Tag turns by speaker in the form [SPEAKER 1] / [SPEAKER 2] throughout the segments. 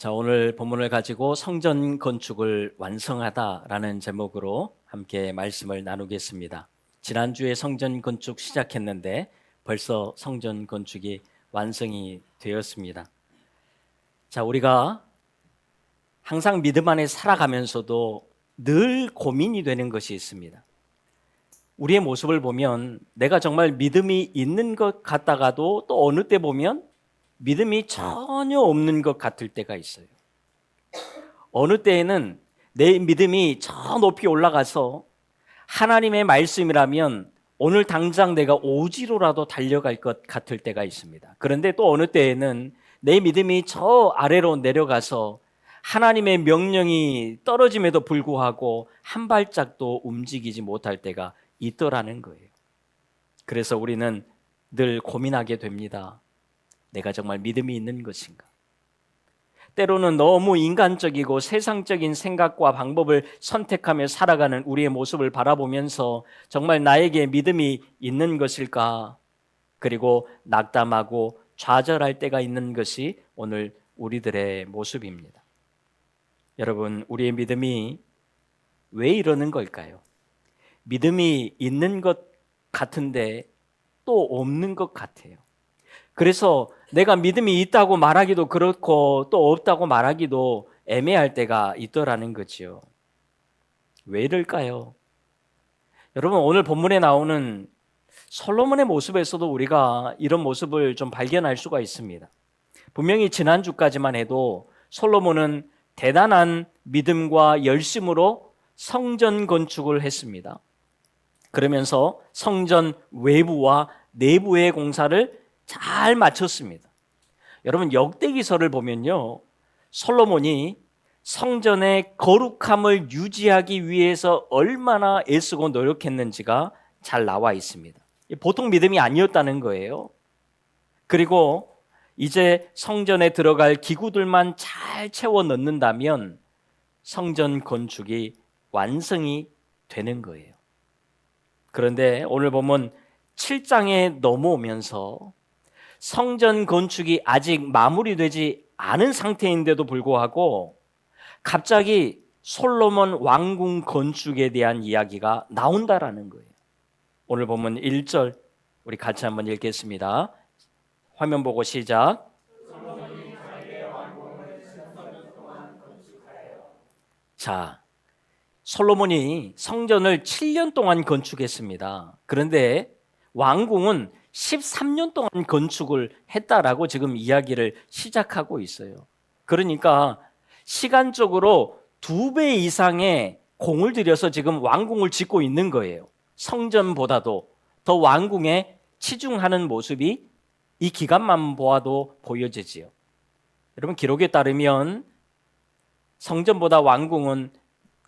[SPEAKER 1] 자, 오늘 본문을 가지고 성전 건축을 완성하다라는 제목으로 함께 말씀을 나누겠습니다. 지난주에 성전 건축 시작했는데 벌써 성전 건축이 완성이 되었습니다. 자, 우리가 항상 믿음 안에 살아가면서도 늘 고민이 되는 것이 있습니다. 우리의 모습을 보면 내가 정말 믿음이 있는 것 같다가도 또 어느 때 보면 믿음이 전혀 없는 것 같을 때가 있어요. 어느 때에는 내 믿음이 저 높이 올라가서 하나님의 말씀이라면 오늘 당장 내가 오지로라도 달려갈 것 같을 때가 있습니다. 그런데 또 어느 때에는 내 믿음이 저 아래로 내려가서 하나님의 명령이 떨어짐에도 불구하고 한 발짝도 움직이지 못할 때가 있더라는 거예요. 그래서 우리는 늘 고민하게 됩니다. 내가 정말 믿음이 있는 것인가? 때로는 너무 인간적이고 세상적인 생각과 방법을 선택하며 살아가는 우리의 모습을 바라보면서 정말 나에게 믿음이 있는 것일까? 그리고 낙담하고 좌절할 때가 있는 것이 오늘 우리들의 모습입니다. 여러분, 우리의 믿음이 왜 이러는 걸까요? 믿음이 있는 것 같은데 또 없는 것 같아요. 그래서 내가 믿음이 있다고 말하기도 그렇고 또 없다고 말하기도 애매할 때가 있더라는 거지요. 왜 이럴까요? 여러분, 오늘 본문에 나오는 솔로몬의 모습에서도 우리가 이런 모습을 좀 발견할 수가 있습니다. 분명히 지난주까지만 해도 솔로몬은 대단한 믿음과 열심으로 성전 건축을 했습니다. 그러면서 성전 외부와 내부의 공사를 잘 마쳤습니다. 여러분, 역대기서를 보면요, 솔로몬이 성전의 거룩함을 유지하기 위해서 얼마나 애쓰고 노력했는지가 잘 나와 있습니다. 보통 믿음이 아니었다는 거예요. 그리고 이제 성전에 들어갈 기구들만 잘 채워 넣는다면 성전 건축이 완성이 되는 거예요. 그런데 오늘 보면 7장에 넘어오면서 성전 건축이 아직 마무리되지 않은 상태인데도 불구하고 갑자기 솔로몬 왕궁 건축에 대한 이야기가 나온다라는 거예요. 오늘 보면 1절 우리 같이 한번 읽겠습니다. 화면 보고 시작. 자, 솔로몬이 성전을 7년 동안 건축했습니다. 그런데 왕궁은 13년 동안 건축을 했다라고 지금 이야기를 시작하고 있어요. 그러니까 시간적으로 2배 이상의 공을 들여서 지금 왕궁을 짓고 있는 거예요. 성전보다도 더 왕궁에 치중하는 모습이 이 기간만 보아도 보여지지요. 여러분, 기록에 따르면 성전보다 왕궁은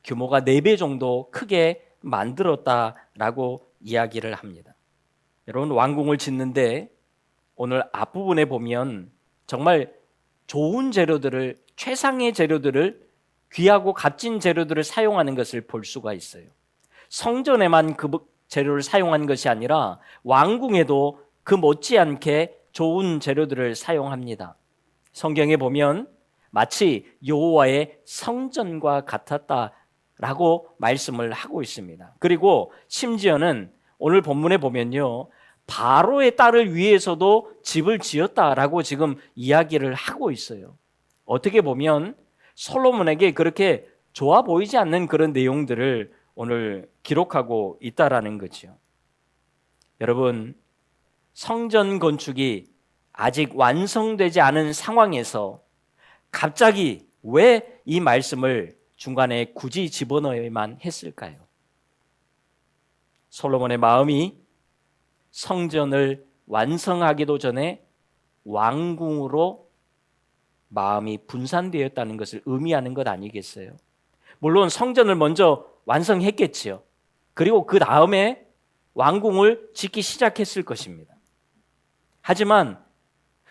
[SPEAKER 1] 규모가 4배 정도 크게 만들었다라고 이야기를 합니다. 여러분, 왕궁을 짓는데 오늘 앞부분에 보면 정말 좋은 재료들을, 최상의 재료들을, 귀하고 값진 재료들을 사용하는 것을 볼 수가 있어요. 성전에만 그 재료를 사용한 것이 아니라 왕궁에도 그 못지않게 좋은 재료들을 사용합니다. 성경에 보면 마치 여호와의 성전과 같았다라고 말씀을 하고 있습니다. 그리고 심지어는 오늘 본문에 보면요, 바로의 딸을 위해서도 집을 지었다라고 지금 이야기를 하고 있어요. 어떻게 보면 솔로몬에게 그렇게 좋아 보이지 않는 그런 내용들을 오늘 기록하고 있다라는 거죠. 여러분, 성전 건축이 아직 완성되지 않은 상황에서 갑자기 왜 이 말씀을 중간에 굳이 집어넣어야만 했을까요? 솔로몬의 마음이 성전을 완성하기도 전에 왕궁으로 마음이 분산되었다는 것을 의미하는 것 아니겠어요? 물론 성전을 먼저 완성했겠지요. 그리고 그 다음에 왕궁을 짓기 시작했을 것입니다. 하지만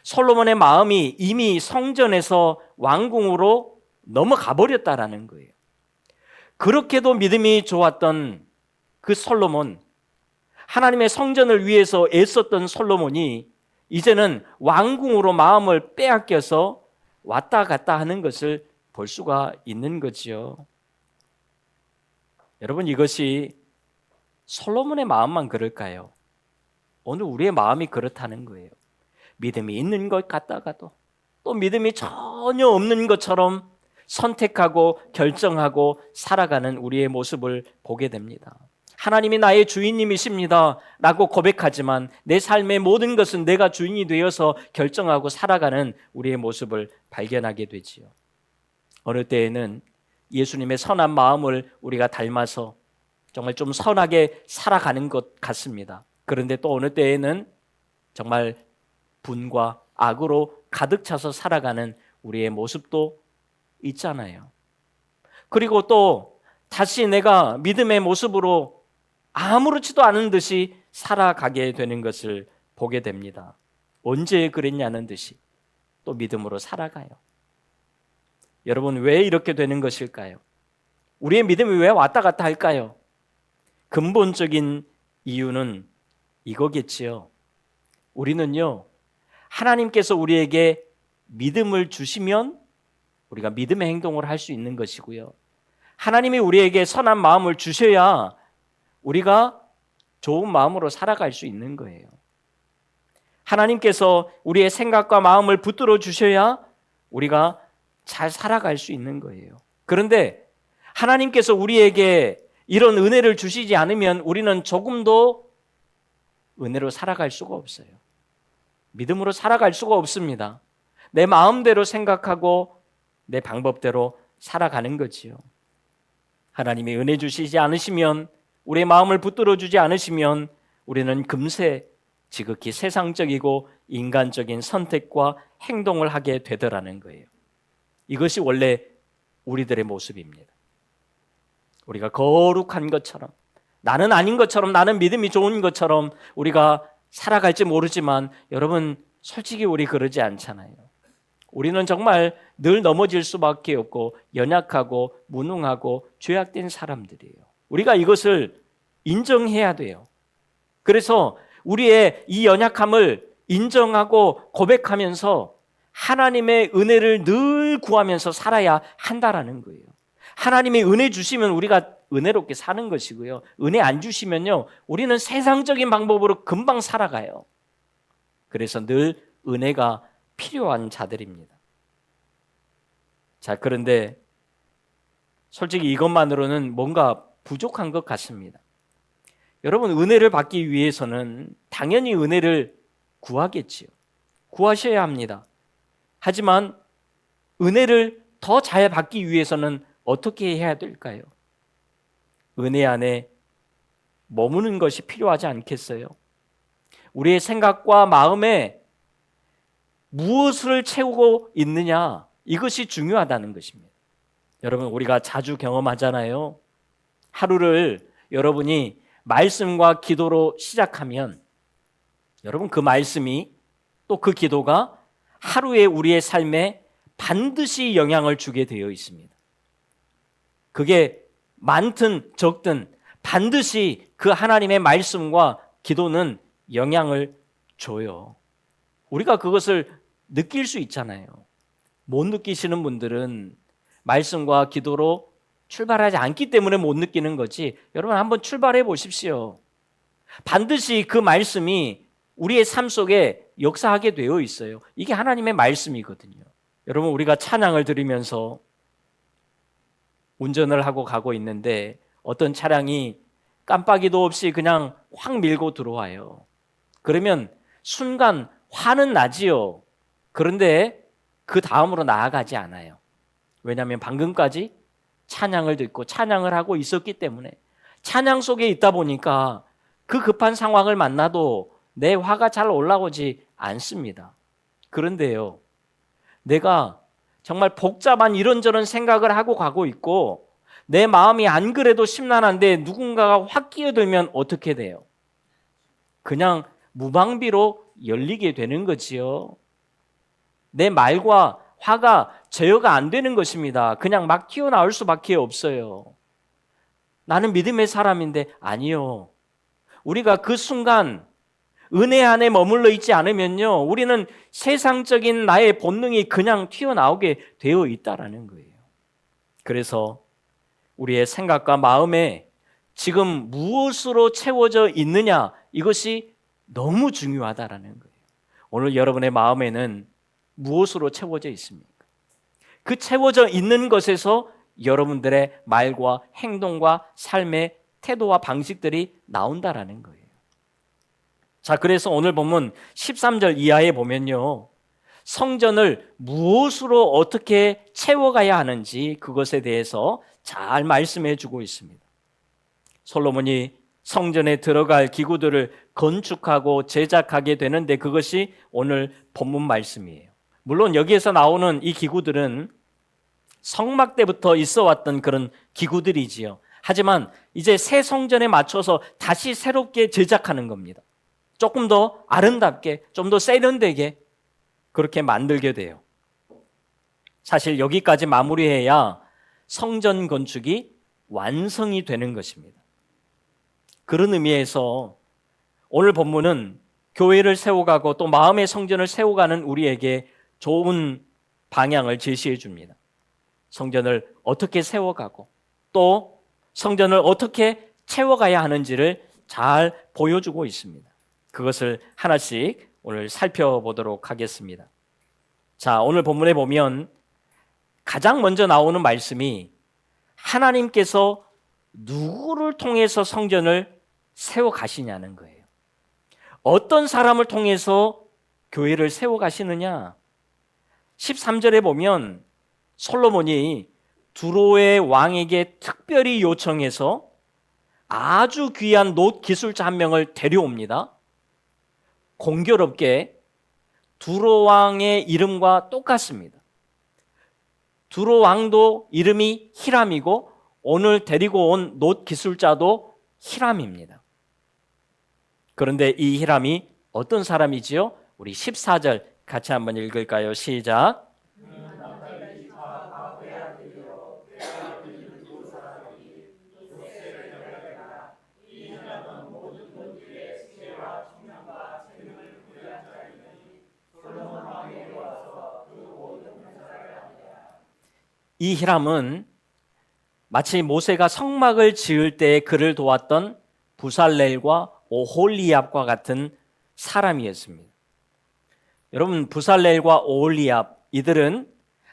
[SPEAKER 1] 솔로몬의 마음이 이미 성전에서 왕궁으로 넘어가 버렸다라는 거예요. 그렇게도 믿음이 좋았던 그 솔로몬, 하나님의 성전을 위해서 애썼던 솔로몬이 이제는 왕궁으로 마음을 빼앗겨서 왔다 갔다 하는 것을 볼 수가 있는 거지요. 여러분, 이것이 솔로몬의 마음만 그럴까요? 오늘 우리의 마음이 그렇다는 거예요. 믿음이 있는 것 같다가도 또 믿음이 전혀 없는 것처럼 선택하고 결정하고 살아가는 우리의 모습을 보게 됩니다. 하나님이 나의 주인님이십니다 라고 고백하지만 내 삶의 모든 것은 내가 주인이 되어서 결정하고 살아가는 우리의 모습을 발견하게 되지요. 어느 때에는 예수님의 선한 마음을 우리가 닮아서 정말 좀 선하게 살아가는 것 같습니다. 그런데 또 어느 때에는 정말 분과 악으로 가득 차서 살아가는 우리의 모습도 있잖아요. 그리고 또 다시 내가 믿음의 모습으로 아무렇지도 않은 듯이 살아가게 되는 것을 보게 됩니다. 언제 그랬냐는 듯이 또 믿음으로 살아가요. 여러분, 왜 이렇게 되는 것일까요? 우리의 믿음이 왜 왔다 갔다 할까요? 근본적인 이유는 이거겠지요. 우리는요, 하나님께서 우리에게 믿음을 주시면 우리가 믿음의 행동을 할 수 있는 것이고요. 하나님이 우리에게 선한 마음을 주셔야 우리가 좋은 마음으로 살아갈 수 있는 거예요. 하나님께서 우리의 생각과 마음을 붙들어 주셔야 우리가 잘 살아갈 수 있는 거예요. 그런데 하나님께서 우리에게 이런 은혜를 주시지 않으면 우리는 조금도 은혜로 살아갈 수가 없어요. 믿음으로 살아갈 수가 없습니다. 내 마음대로 생각하고 내 방법대로 살아가는 거지요. 하나님이 은혜 주시지 않으시면, 우리의 마음을 붙들어 주지 않으시면 우리는 금세 지극히 세상적이고 인간적인 선택과 행동을 하게 되더라는 거예요. 이것이 원래 우리들의 모습입니다. 우리가 거룩한 것처럼, 나는 아닌 것처럼, 나는 믿음이 좋은 것처럼 우리가 살아갈지 모르지만 여러분, 솔직히 우리 그러지 않잖아요. 우리는 정말 늘 넘어질 수밖에 없고 연약하고 무능하고 죄악된 사람들이에요. 우리가 이것을 인정해야 돼요. 그래서 우리의 이 연약함을 인정하고 고백하면서 하나님의 은혜를 늘 구하면서 살아야 한다라는 거예요. 하나님이 은혜 주시면 우리가 은혜롭게 사는 것이고요. 은혜 안 주시면요, 우리는 세상적인 방법으로 금방 살아가요. 그래서 늘 은혜가 필요한 자들입니다. 자, 그런데 솔직히 이것만으로는 뭔가 부족한 것 같습니다. 여러분, 은혜를 받기 위해서는 당연히 은혜를 구하겠지요. 구하셔야 합니다. 하지만 은혜를 더 잘 받기 위해서는 어떻게 해야 될까요? 은혜 안에 머무는 것이 필요하지 않겠어요? 우리의 생각과 마음에 무엇을 채우고 있느냐, 이것이 중요하다는 것입니다. 여러분, 우리가 자주 경험하잖아요. 하루를 여러분이 말씀과 기도로 시작하면 여러분, 그 말씀이 또 그 기도가 하루에 우리의 삶에 반드시 영향을 주게 되어 있습니다. 그게 많든 적든 반드시 그 하나님의 말씀과 기도는 영향을 줘요. 우리가 그것을 느낄 수 있잖아요. 못 느끼시는 분들은 말씀과 기도로 출발하지 않기 때문에 못 느끼는 거지, 여러분 한번 출발해 보십시오. 반드시 그 말씀이 우리의 삶 속에 역사하게 되어 있어요. 이게 하나님의 말씀이거든요. 여러분, 우리가 찬양을 들으면서 운전을 하고 가고 있는데 어떤 차량이 깜빡이도 없이 그냥 확 밀고 들어와요. 그러면 순간 화는 나지요. 그런데 그 다음으로 나아가지 않아요. 왜냐하면 방금까지 찬양을 듣고 찬양을 하고 있었기 때문에, 찬양 속에 있다 보니까 그 급한 상황을 만나도 내 화가 잘 올라오지 않습니다. 그런데요, 내가 정말 복잡한 이런저런 생각을 하고 가고 있고 내 마음이 안 그래도 심란한데 누군가가 확 끼어들면 어떻게 돼요? 그냥 무방비로 열리게 되는 거지요. 내 말과 화가 제어가 안 되는 것입니다. 그냥 막 튀어나올 수밖에 없어요. 나는 믿음의 사람인데, 아니요. 우리가 그 순간 은혜 안에 머물러 있지 않으면요, 우리는 세상적인 나의 본능이 그냥 튀어나오게 되어 있다라는 거예요. 그래서 우리의 생각과 마음에 지금 무엇으로 채워져 있느냐, 이것이 너무 중요하다라는 거예요. 오늘 여러분의 마음에는 무엇으로 채워져 있습니까? 그 채워져 있는 것에서 여러분들의 말과 행동과 삶의 태도와 방식들이 나온다라는 거예요. 자, 그래서 오늘 본문 13절 이하에 보면요, 성전을 무엇으로 어떻게 채워가야 하는지 그것에 대해서 잘 말씀해 주고 있습니다. 솔로몬이 성전에 들어갈 기구들을 건축하고 제작하게 되는데 그것이 오늘 본문 말씀이에요. 물론 여기에서 나오는 이 기구들은 성막 때부터 있어 왔던 그런 기구들이지요. 하지만 이제 새 성전에 맞춰서 다시 새롭게 제작하는 겁니다. 조금 더 아름답게, 좀 더 세련되게 그렇게 만들게 돼요. 사실 여기까지 마무리해야 성전 건축이 완성이 되는 것입니다. 그런 의미에서 오늘 본문은 교회를 세워가고 또 마음의 성전을 세워가는 우리에게 좋은 방향을 제시해 줍니다. 성전을 어떻게 세워가고 또 성전을 어떻게 채워가야 하는지를 잘 보여주고 있습니다. 그것을 하나씩 오늘 살펴보도록 하겠습니다. 자, 오늘 본문에 보면 가장 먼저 나오는 말씀이 하나님께서 누구를 통해서 성전을 세워가시냐는 거예요. 어떤 사람을 통해서 교회를 세워가시느냐? 13절에 보면 솔로몬이 두로의 왕에게 특별히 요청해서 아주 귀한 놋 기술자 한 명을 데려옵니다. 공교롭게 두로 왕의 이름과 똑같습니다. 두로 왕도 이름이 히람이고 오늘 데리고 온 놋 기술자도 히람입니다. 그런데 이 히람이 어떤 사람이지요? 우리 14절 같이 한번 읽을까요? 시작. 이 히람은 마치 모세가 성막을 지을 때 그를 도왔던 부살렐과 오홀리압과 같은 사람이었습니다. 여러분, 부살렐과 오홀리압, 이들은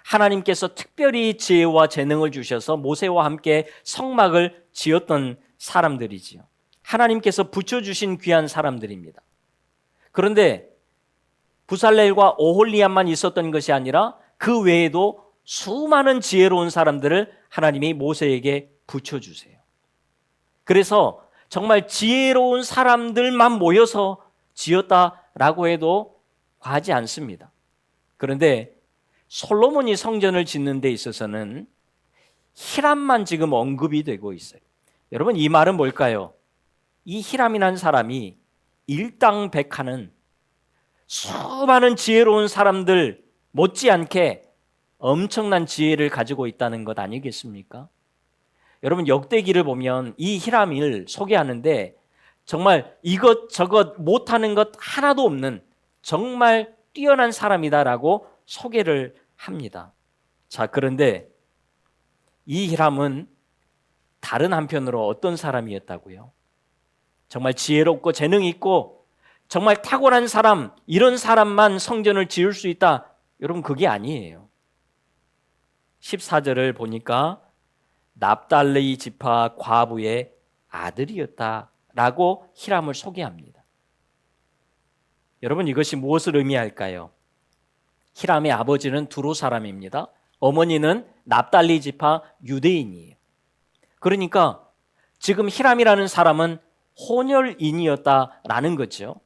[SPEAKER 1] 하나님께서 특별히 지혜와 재능을 주셔서 모세와 함께 성막을 지었던 사람들이지요. 하나님께서 붙여주신 귀한 사람들입니다. 그런데 부살렐과 오홀리압만 있었던 것이 아니라 그 외에도 수많은 지혜로운 사람들을 하나님이 모세에게 붙여주세요. 그래서 정말 지혜로운 사람들만 모여서 지었다라고 해도 과하지 않습니다. 그런데 솔로몬이 성전을 짓는 데 있어서는 히람만 지금 언급이 되고 있어요. 여러분, 이 말은 뭘까요? 이 히람이라는 사람이 일당백하는 수많은 지혜로운 사람들 못지않게 엄청난 지혜를 가지고 있다는 것 아니겠습니까? 여러분, 역대기를 보면 이 히람을 소개하는데 정말 이것저것 못하는 것 하나도 없는 정말 뛰어난 사람이다라고 소개를 합니다. 자, 그런데 이 히람은 다른 한편으로 어떤 사람이었다고요? 정말 지혜롭고 재능 있고 정말 탁월한 사람, 이런 사람만 성전을 지을 수 있다. 여러분, 그게 아니에요. 14절을 보니까 납달리 지파 과부의 아들이었다라고 히람을 소개합니다. 여러분, 이것이 무엇을 의미할까요? 히람의 아버지는 두로 사람입니다. 어머니는 납달리 지파 유대인이에요. 그러니까 지금 히람이라는 사람은 혼혈인이었다라는 거죠.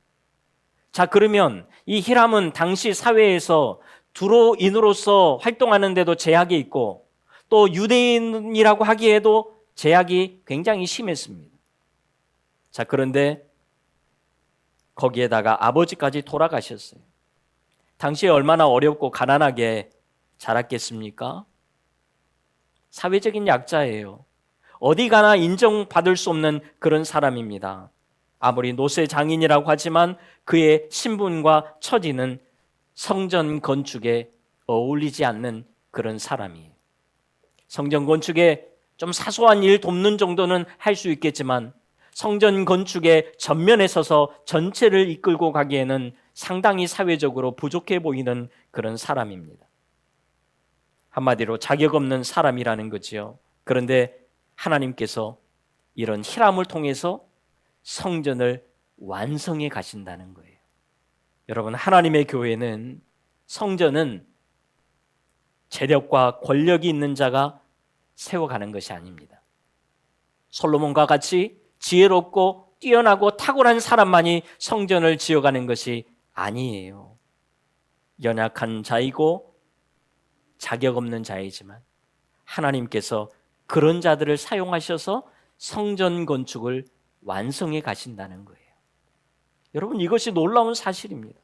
[SPEAKER 1] 자, 그러면 이 히람은 당시 사회에서 두로인으로서 활동하는데도 제약이 있고 또 유대인이라고 하기에도 제약이 굉장히 심했습니다. 자, 그런데 거기에다가 아버지까지 돌아가셨어요. 당시에 얼마나 어렵고 가난하게 자랐겠습니까? 사회적인 약자예요. 어디 가나 인정받을 수 없는 그런 사람입니다. 아무리 노세 장인이라고 하지만 그의 신분과 처지는 성전 건축에 어울리지 않는 그런 사람이에요. 성전 건축에 좀 사소한 일 돕는 정도는 할 수 있겠지만 성전 건축의 전면에 서서 전체를 이끌고 가기에는 상당히 사회적으로 부족해 보이는 그런 사람입니다. 한마디로 자격 없는 사람이라는 거지요. 그런데 하나님께서 이런 히람을 통해서 성전을 완성해 가신다는 거예요. 여러분, 하나님의 교회는, 성전은 재력과 권력이 있는 자가 세워가는 것이 아닙니다. 솔로몬과 같이 지혜롭고 뛰어나고 탁월한 사람만이 성전을 지어가는 것이 아니에요. 연약한 자이고 자격 없는 자이지만 하나님께서 그런 자들을 사용하셔서 성전 건축을 완성해 가신다는 거예요. 여러분, 이것이 놀라운 사실입니다.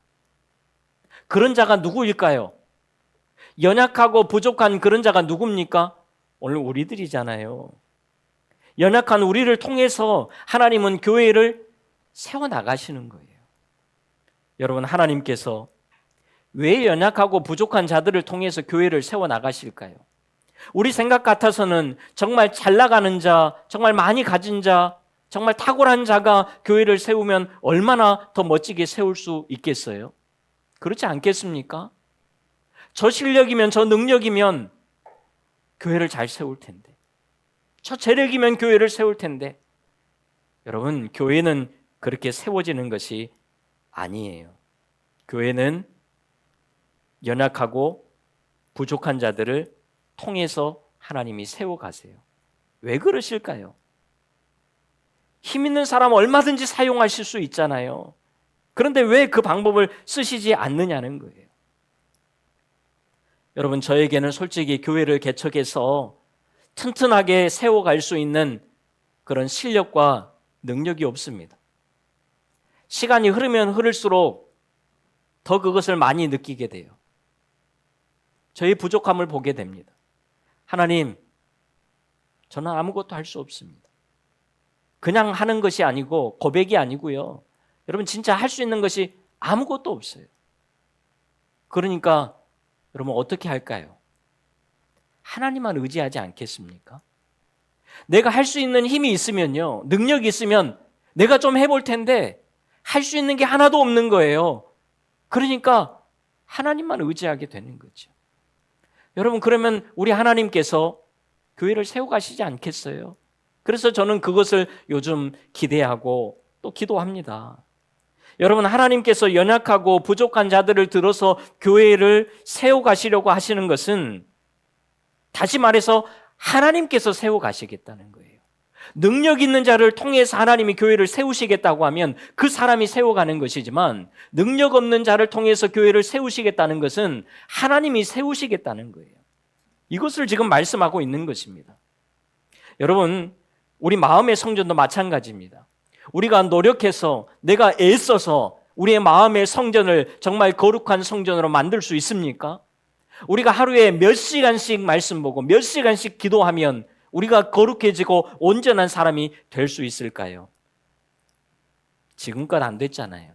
[SPEAKER 1] 그런 자가 누구일까요? 연약하고 부족한 그런 자가 누굽니까? 오늘 우리들이잖아요. 연약한 우리를 통해서 하나님은 교회를 세워나가시는 거예요. 여러분, 하나님께서 왜 연약하고 부족한 자들을 통해서 교회를 세워나가실까요? 우리 생각 같아서는 정말 잘 나가는 자, 정말 많이 가진 자, 정말 탁월한 자가 교회를 세우면 얼마나 더 멋지게 세울 수 있겠어요? 그렇지 않겠습니까? 저 실력이면, 저 능력이면 교회를 잘 세울 텐데, 저 재력이면 교회를 세울 텐데, 여러분, 교회는 그렇게 세워지는 것이 아니에요. 교회는 연약하고 부족한 자들을 통해서 하나님이 세워가세요. 왜 그러실까요? 힘 있는 사람 얼마든지 사용하실 수 있잖아요. 그런데 왜 그 방법을 쓰시지 않느냐는 거예요. 여러분, 저에게는 솔직히 교회를 개척해서 튼튼하게 세워갈 수 있는 그런 실력과 능력이 없습니다. 시간이 흐르면 흐를수록 더 그것을 많이 느끼게 돼요. 저의 부족함을 보게 됩니다. 하나님, 저는 아무것도 할 수 없습니다. 그냥 하는 것이 아니고, 고백이 아니고요. 여러분, 진짜 할 수 있는 것이 아무것도 없어요. 그러니까 여러분, 어떻게 할까요? 하나님만 의지하지 않겠습니까? 내가 할 수 있는 힘이 있으면요, 능력이 있으면 내가 좀 해볼 텐데 할 수 있는 게 하나도 없는 거예요. 그러니까 하나님만 의지하게 되는 거죠. 여러분, 그러면 우리 하나님께서 교회를 세워가시지 않겠어요? 그래서 저는 그것을 요즘 기대하고 또 기도합니다. 여러분, 하나님께서 연약하고 부족한 자들을 들어서 교회를 세워가시려고 하시는 것은, 다시 말해서 하나님께서 세워가시겠다는 거예요. 능력 있는 자를 통해서 하나님이 교회를 세우시겠다고 하면 그 사람이 세워가는 것이지만, 능력 없는 자를 통해서 교회를 세우시겠다는 것은 하나님이 세우시겠다는 거예요. 이것을 지금 말씀하고 있는 것입니다. 여러분, 우리 마음의 성전도 마찬가지입니다. 우리가 노력해서, 내가 애써서 우리의 마음의 성전을 정말 거룩한 성전으로 만들 수 있습니까? 우리가 하루에 몇 시간씩 말씀 보고 몇 시간씩 기도하면 우리가 거룩해지고 온전한 사람이 될 수 있을까요? 지금껏 안 됐잖아요.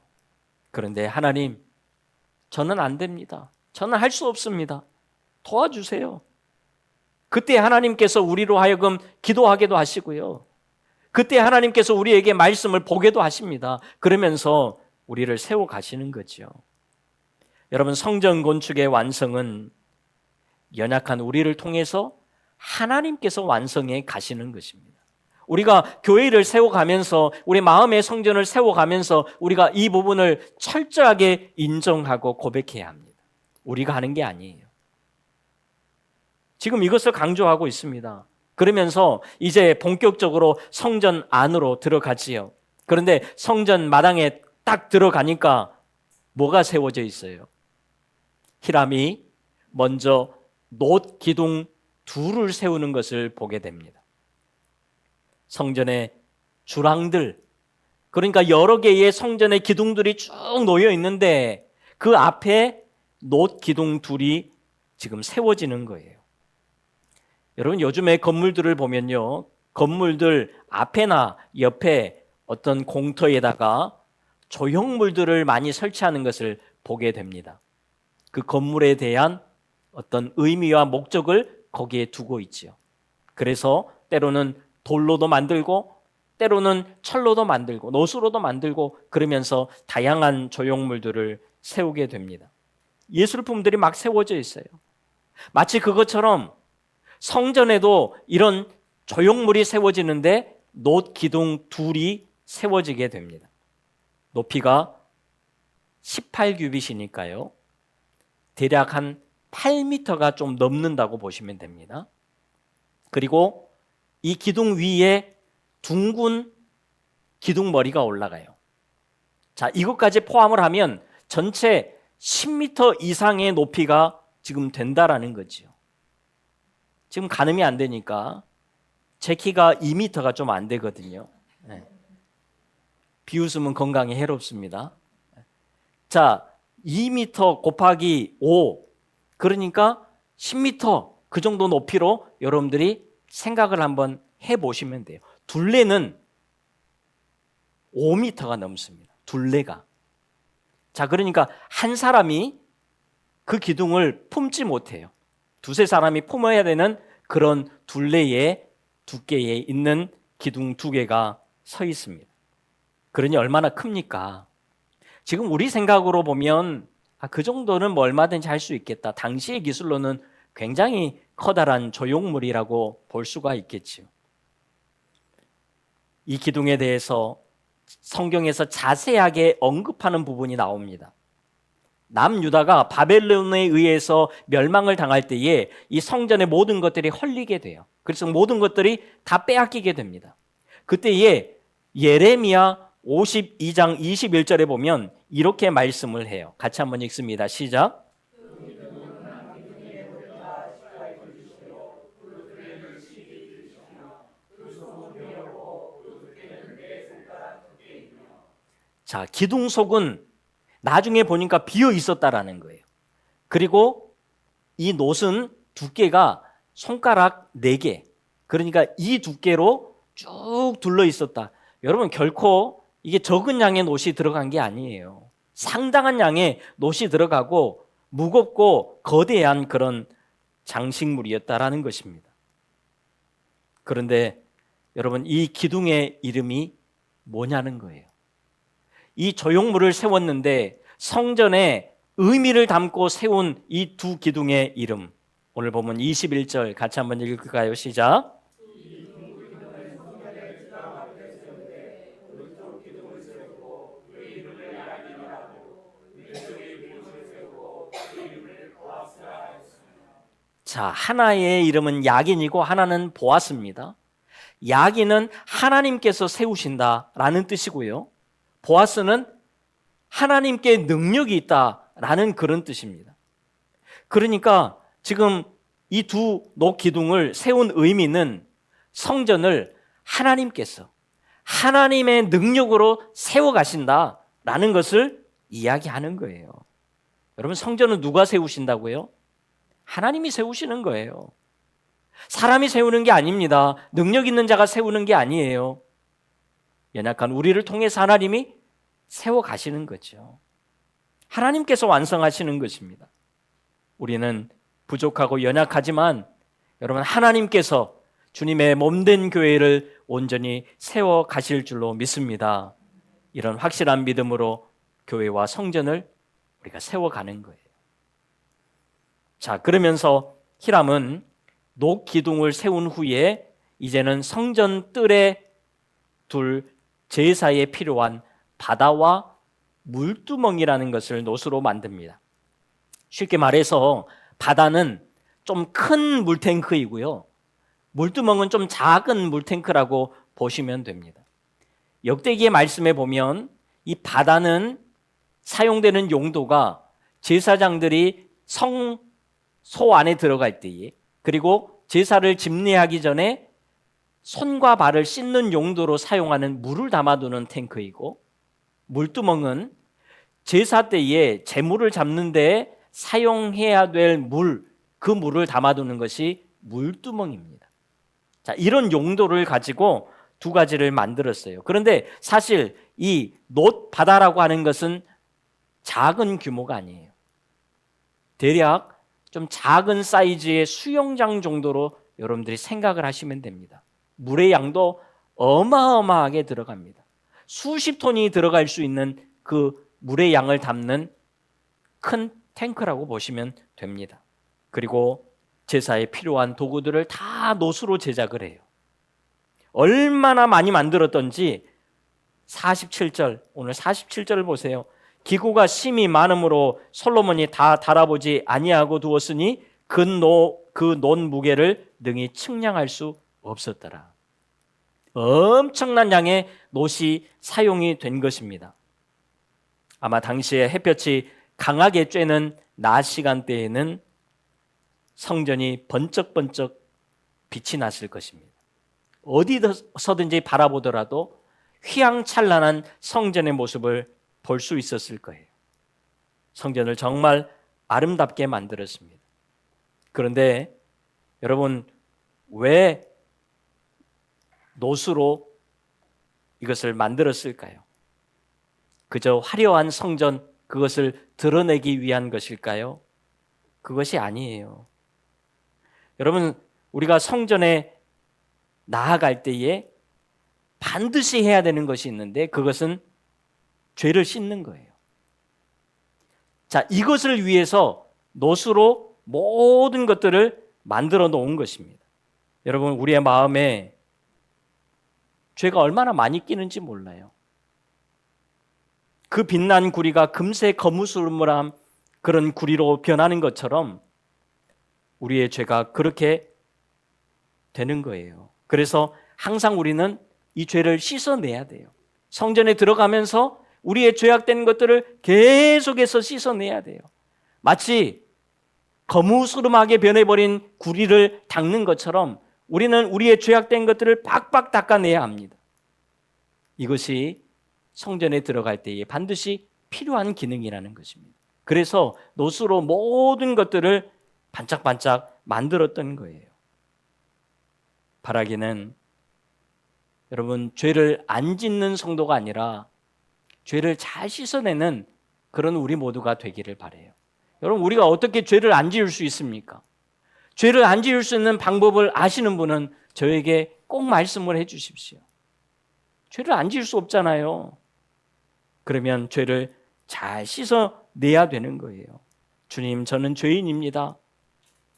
[SPEAKER 1] 그런데 하나님, 저는 안 됩니다. 저는 할 수 없습니다. 도와주세요. 그때 하나님께서 우리로 하여금 기도하게도 하시고요. 그때 하나님께서 우리에게 말씀을 보게도 하십니다. 그러면서 우리를 세워가시는 거죠. 여러분, 성전 건축의 완성은 연약한 우리를 통해서 하나님께서 완성해 가시는 것입니다. 우리가 교회를 세워가면서, 우리 마음의 성전을 세워가면서 우리가 이 부분을 철저하게 인정하고 고백해야 합니다. 우리가 하는 게 아니에요. 지금 이것을 강조하고 있습니다. 그러면서 이제 본격적으로 성전 안으로 들어가지요. 그런데 성전 마당에 딱 들어가니까 뭐가 세워져 있어요? 히람이 먼저 놋 기둥 둘을 세우는 것을 보게 됩니다. 성전의 주랑들, 그러니까 여러 개의 성전의 기둥들이 쭉 놓여 있는데 그 앞에 놋 기둥 둘이 지금 세워지는 거예요. 여러분, 요즘에 건물들을 보면요, 건물들 앞에나 옆에 어떤 공터에다가 조형물들을 많이 설치하는 것을 보게 됩니다. 그 건물에 대한 어떤 의미와 목적을 거기에 두고 있지요. 그래서 때로는 돌로도 만들고 때로는 철로도 만들고 노수로도 만들고 그러면서 다양한 조형물들을 세우게 됩니다. 예술품들이 막 세워져 있어요. 마치 그것처럼 성전에도 이런 조형물이 세워지는데 놋 기둥 둘이 세워지게 됩니다. 높이가 18규빗이니까요. 대략 한 8m가 좀 넘는다고 보시면 됩니다. 그리고 이 기둥 위에 둥근 기둥머리가 올라가요. 자, 이것까지 포함을 하면 전체 10m 이상의 높이가 지금 된다라는 거죠. 지금 가늠이 안 되니까 제 키가 2m가 좀 안 되거든요. 네. 비웃으면 건강에 해롭습니다. 자, 2m 곱하기 5 그러니까 10m 그 정도 높이로 여러분들이 생각을 한번 해보시면 돼요. 둘레는 5m가 넘습니다. 둘레가. 자, 그러니까 한 사람이 그 기둥을 품지 못해요. 두세 사람이 품어야 되는 그런 둘레의 두께에 있는 기둥 두 개가 서 있습니다. 그러니 얼마나 큽니까? 지금 우리 생각으로 보면 그 정도는 뭐 얼마든지 할 수 있겠다. 당시의 기술로는 굉장히 커다란 조형물이라고 볼 수가 있겠지요. 이 기둥에 대해서 성경에서 자세하게 언급하는 부분이 나옵니다. 남유다가 바벨론에 의해서 멸망을 당할 때에 이 성전의 모든 것들이 헐리게 돼요. 그래서 모든 것들이 다 빼앗기게 됩니다. 그때에 예레미야 52장 21절에 보면 이렇게 말씀을 해요. 같이 한번 읽습니다. 시작. 자, 기둥 속은 나중에 보니까 비어 있었다라는 거예요. 그리고 이 놋은 두께가 손가락 4개. 그러니까 이 두께로 쭉 둘러 있었다. 여러분 결코 이게 적은 양의 놋이 들어간 게 아니에요. 상당한 양의 놋이 들어가고 무겁고 거대한 그런 장식물이었다라는 것입니다. 그런데 여러분 이 기둥의 이름이 뭐냐는 거예요. 이 조형물을 세웠는데 성전에 의미를 담고 세운 이 두 기둥의 이름, 오늘 보면 21절 같이 한번 읽을까요? 시작. 자, 하나의 이름은 야긴이고 하나는 보아스입니다. 야긴은 하나님께서 세우신다라는 뜻이고요. 보아스는 하나님께 능력이 있다라는 그런 뜻입니다. 그러니까 지금 이 두 놋 기둥을 세운 의미는 성전을 하나님께서 하나님의 능력으로 세워가신다라는 것을 이야기하는 거예요. 여러분 성전은 누가 세우신다고요? 하나님이 세우시는 거예요. 사람이 세우는 게 아닙니다. 능력 있는 자가 세우는 게 아니에요. 연약한 우리를 통해서 하나님이 세워가시는 거죠. 하나님께서 완성하시는 것입니다. 우리는 부족하고 연약하지만 여러분 하나님께서 주님의 몸된 교회를 온전히 세워가실 줄로 믿습니다. 이런 확실한 믿음으로 교회와 성전을 우리가 세워가는 거예요. 자, 그러면서 히람은 놋 기둥을 세운 후에 이제는 성전 뜰에 둘 제사에 필요한 바다와 물두멍이라는 것을 놋으로 만듭니다. 쉽게 말해서 바다는 좀 큰 물탱크이고요. 물두멍은 좀 작은 물탱크라고 보시면 됩니다. 역대기의 말씀에 보면 이 바다는 사용되는 용도가 제사장들이 성소 안에 들어갈 때에 그리고 제사를 집례하기 전에 손과 발을 씻는 용도로 사용하는 물을 담아두는 탱크이고 물두멍은 제사 때에 제물을 잡는 데 사용해야 될 물, 그 물을 담아두는 것이 물두멍입니다. 자, 이런 용도를 가지고 두 가지를 만들었어요. 그런데 사실 이 놋바다라고 하는 것은 작은 규모가 아니에요. 대략 좀 작은 사이즈의 수영장 정도로 여러분들이 생각을 하시면 됩니다. 물의 양도 어마어마하게 들어갑니다. 수십 톤이 들어갈 수 있는 그 물의 양을 담는 큰 탱크라고 보시면 됩니다. 그리고 제사에 필요한 도구들을 다 놋으로 제작을 해요. 얼마나 많이 만들었던지 47절, 오늘 47절을 보세요. 기구가 심히 많음으로 솔로몬이 다 달아보지 아니하고 두었으니 그 놋 무게를 능히 측량할 수 없었더라. 엄청난 양의 놋이 사용이 된 것입니다. 아마 당시에 햇볕이 강하게 쬐는 낮 시간대에는 성전이 번쩍번쩍 빛이 났을 것입니다. 어디서든지 바라보더라도 휘황찬란한 성전의 모습을 볼 수 있었을 거예요. 성전을 정말 아름답게 만들었습니다. 그런데 여러분, 왜 놋으로 이것을 만들었을까요? 그저 화려한 성전, 그것을 드러내기 위한 것일까요? 그것이 아니에요. 여러분, 우리가 성전에 나아갈 때에 반드시 해야 되는 것이 있는데 그것은 죄를 씻는 거예요. 자, 이것을 위해서 놋으로 모든 것들을 만들어 놓은 것입니다. 여러분, 우리의 마음에 죄가 얼마나 많이 끼는지 몰라요. 그 빛난 구리가 금세 거무스름한 그런 구리로 변하는 것처럼 우리의 죄가 그렇게 되는 거예요. 그래서 항상 우리는 이 죄를 씻어내야 돼요. 성전에 들어가면서 우리의 죄악된 것들을 계속해서 씻어내야 돼요. 마치 거무스름하게 변해버린 구리를 닦는 것처럼 우리는 우리의 죄악된 것들을 빡빡 닦아내야 합니다. 이것이 성전에 들어갈 때에 반드시 필요한 기능이라는 것입니다. 그래서 놋으로 모든 것들을 반짝반짝 만들었던 거예요. 바라기는 여러분, 죄를 안 짓는 성도가 아니라 죄를 잘 씻어내는 그런 우리 모두가 되기를 바라요. 여러분, 우리가 어떻게 죄를 안 지을 수 있습니까? 죄를 안 지을 수 있는 방법을 아시는 분은 저에게 꼭 말씀을 해 주십시오. 죄를 안 지을 수 없잖아요. 그러면 죄를 잘 씻어내야 되는 거예요. 주님, 저는 죄인입니다.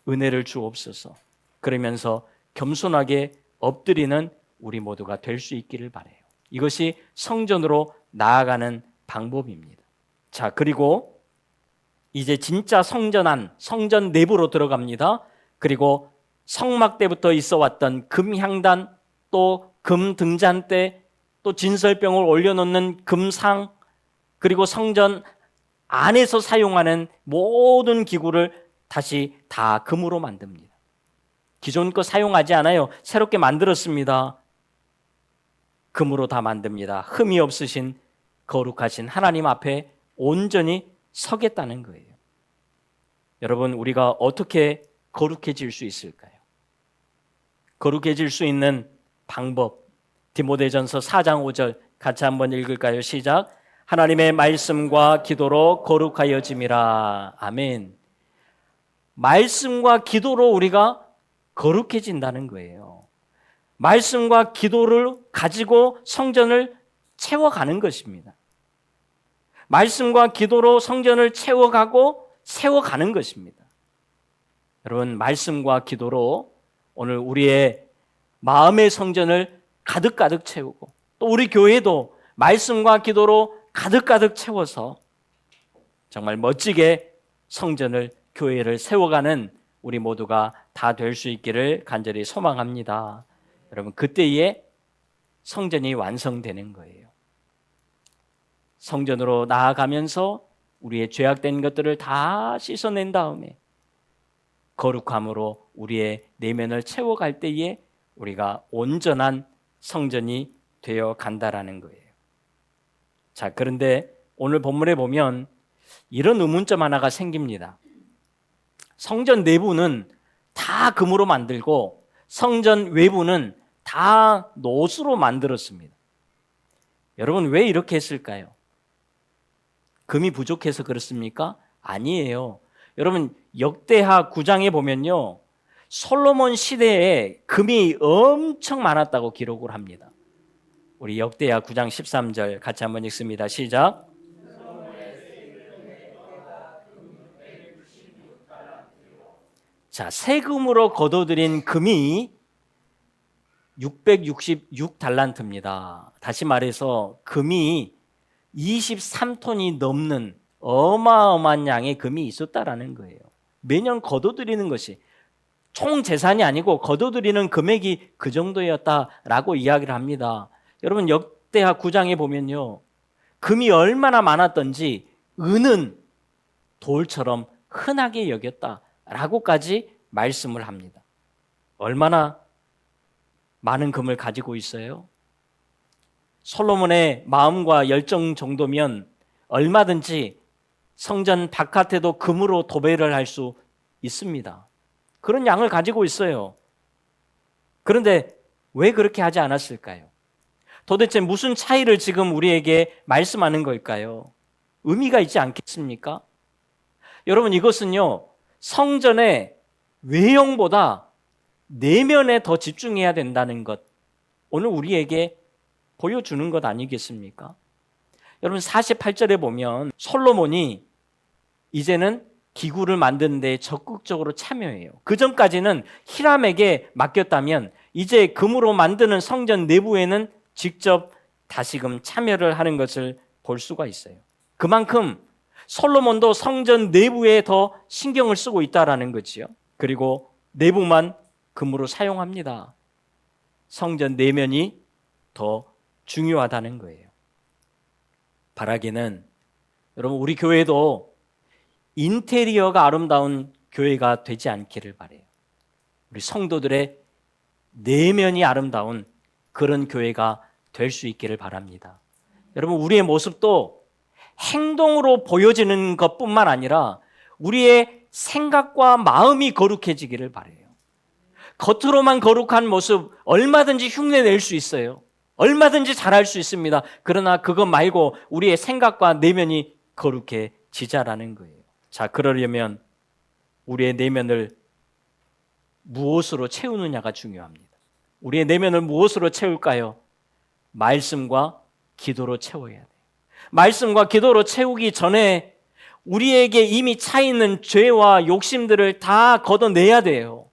[SPEAKER 1] 은혜를 주옵소서. 그러면서 겸손하게 엎드리는 우리 모두가 될 수 있기를 바라요. 이것이 성전으로 나아가는 방법입니다. 자, 그리고 이제 진짜 성전 안, 성전 내부로 들어갑니다. 그리고 성막 때부터 있어 왔던 금향단, 또 금등잔대, 또 진설병을 올려놓는 금상, 그리고 성전 안에서 사용하는 모든 기구를 다시 다 금으로 만듭니다. 기존 거 사용하지 않아요. 새롭게 만들었습니다. 금으로 다 만듭니다. 흠이 없으신 거룩하신 하나님 앞에 온전히 서겠다는 거예요. 여러분, 우리가 어떻게 거룩해질 수 있을까요? 거룩해질 수 있는 방법, 디모데전서 4장 5절 같이 한번 읽을까요? 시작. 하나님의 말씀과 기도로 거룩하여짐이라. 아멘. 말씀과 기도로 우리가 거룩해진다는 거예요. 말씀과 기도를 가지고 성전을 채워가는 것입니다. 말씀과 기도로 성전을 채워가고 세워가는 것입니다. 여러분, 말씀과 기도로 오늘 우리의 마음의 성전을 가득가득 채우고 또 우리 교회도 말씀과 기도로 가득가득 채워서 정말 멋지게 성전을, 교회를 세워가는 우리 모두가 다 될 수 있기를 간절히 소망합니다. 여러분, 그때에 성전이 완성되는 거예요. 성전으로 나아가면서 우리의 죄악된 것들을 다 씻어낸 다음에 거룩함으로 우리의 내면을 채워갈 때에 우리가 온전한 성전이 되어 간다라는 거예요. 자, 그런데 오늘 본문에 보면 이런 의문점 하나가 생깁니다. 성전 내부는 다 금으로 만들고 성전 외부는 다 노수로 만들었습니다. 여러분, 왜 이렇게 했을까요? 금이 부족해서 그렇습니까? 아니에요. 여러분, 역대하 9장에 보면요, 솔로몬 시대에 금이 엄청 많았다고 기록을 합니다. 우리 역대하 9장 13절 같이 한번 읽습니다. 시작. 자, 세금으로 거둬들인 금이 666달란트입니다. 다시 말해서 금이 23톤이 넘는 어마어마한 양의 금이 있었다라는 거예요. 매년 거둬들이는 것이 총 재산이 아니고 거둬들이는 금액이 그 정도였다라고 이야기를 합니다. 여러분, 역대하 9장에 보면요, 금이 얼마나 많았던지 은은 돌처럼 흔하게 여겼다라고까지 말씀을 합니다. 얼마나 많은 금을 가지고 있어요? 솔로몬의 마음과 열정 정도면 얼마든지 성전 바깥에도 금으로 도배를 할 수 있습니다. 그런 양을 가지고 있어요. 그런데 왜 그렇게 하지 않았을까요? 도대체 무슨 차이를 지금 우리에게 말씀하는 걸까요? 의미가 있지 않겠습니까? 여러분, 이것은요, 성전의 외형보다 내면에 더 집중해야 된다는 것, 오늘 우리에게 보여주는 것 아니겠습니까? 여러분, 48절에 보면 솔로몬이 이제는 기구를 만드는 데 적극적으로 참여해요. 그 전까지는 히람에게 맡겼다면 이제 금으로 만드는 성전 내부에는 직접 다시금 참여를 하는 것을 볼 수가 있어요. 그만큼 솔로몬도 성전 내부에 더 신경을 쓰고 있다라는 거지요. 그리고 내부만 금으로 사용합니다. 성전 내면이 더 중요하다는 거예요. 바라기는 여러분, 우리 교회도 인테리어가 아름다운 교회가 되지 않기를 바라요. 우리 성도들의 내면이 아름다운 그런 교회가 될 수 있기를 바랍니다. 여러분, 우리의 모습도 행동으로 보여지는 것뿐만 아니라 우리의 생각과 마음이 거룩해지기를 바라요. 겉으로만 거룩한 모습 얼마든지 흉내낼 수 있어요. 얼마든지 잘할 수 있습니다. 그러나 그것 말고 우리의 생각과 내면이 거룩해지자라는 거예요. 자, 그러려면 우리의 내면을 무엇으로 채우느냐가 중요합니다. 우리의 내면을 무엇으로 채울까요? 말씀과 기도로 채워야 돼요. 말씀과 기도로 채우기 전에 우리에게 이미 차 있는 죄와 욕심들을 다 걷어내야 돼요.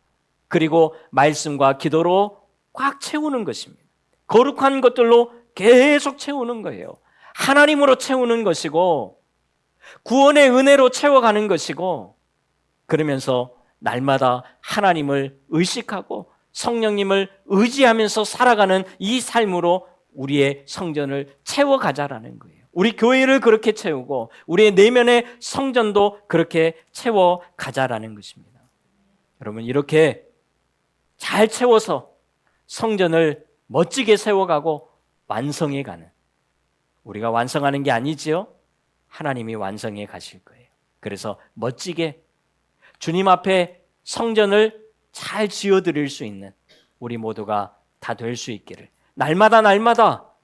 [SPEAKER 1] 그리고 말씀과 기도로 꽉 채우는 것입니다. 거룩한 것들로 계속 채우는 거예요. 하나님으로 채우는 것이고 구원의 은혜로 채워가는 것이고, 그러면서 날마다 하나님을 의식하고 성령님을 의지하면서 살아가는 이 삶으로 우리의 성전을 채워가자라는 거예요. 우리 교회를 그렇게 채우고 우리의 내면의 성전도 그렇게 채워가자라는 것입니다. 여러분, 이렇게 잘 채워서 성전을 멋지게 세워가고 완성해가는, 우리가 완성하는 게 아니지요. 하나님이 완성해 가실 거예요. 그래서 멋지게 주님 앞에 성전을 잘 지어드릴 수 있는 우리 모두가 다 될 수 있기를, 날마다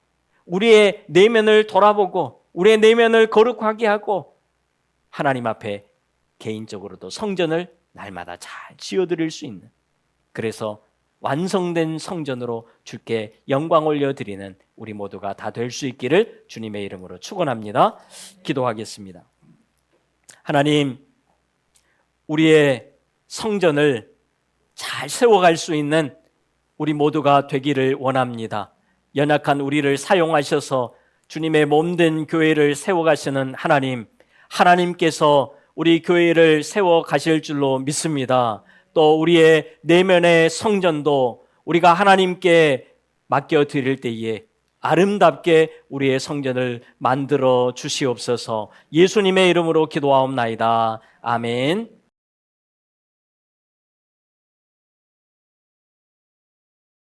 [SPEAKER 1] 우리의 내면을 돌아보고 우리의 내면을 거룩하게 하고 하나님 앞에 개인적으로도 성전을 날마다 잘 지어드릴 수 있는, 그래서 완성된 성전으로 주께 영광 올려드리는 우리 모두가 다 될 수 있기를 주님의 이름으로 축원합니다. 기도하겠습니다. 하나님, 우리의 성전을 잘 세워갈 수 있는 우리 모두가 되기를 원합니다. 연약한 우리를 사용하셔서 주님의 몸된 교회를 세워가시는 하나님, 하나님께서 우리 교회를 세워가실 줄로 믿습니다. 또 우리의 내면의 성전도 우리가 하나님께 맡겨드릴 때에 아름답게 우리의 성전을 만들어 주시옵소서. 예수님의 이름으로 기도하옵나이다. 아멘.